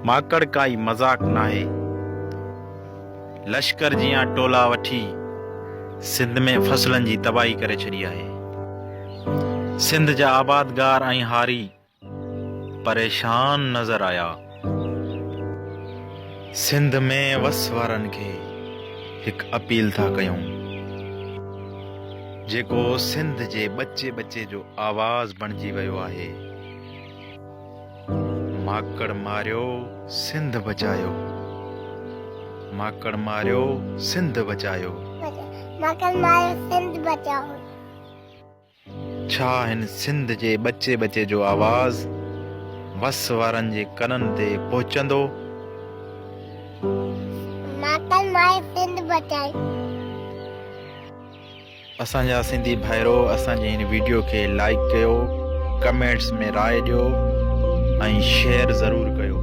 माकड़ काई मज़ाक नाहे। लश्कर जियां टोला वठी सिंध में फसलन जी तबाही करे छड़ी आहे। सिंध जा आबादगार ऐं हारी परेशान नज़र आया। सिंध में वस वारनि खे हिकु अपील था कयूं, जेको सिंध जे बचे बचे जो आवाज़ बणिजी वियो आहे। माकड़ मारियो सिंध बचायो, माकड़ मारियो सिंध बचायो। माकड़ मारियो सिंध बचाओ। छा हिन सिंध जे बचे बचे जो आवाज़ वस वारनि जे कननि ते पहुचंदो? माकड़ मारियो सिंध बचायो। असांजा सिंधी भाइरो असांजे हिन वीडियो खे लाइक कयो, कमेंट्स में राय ॾियो ऐं शेयर ज़रूरु कयो।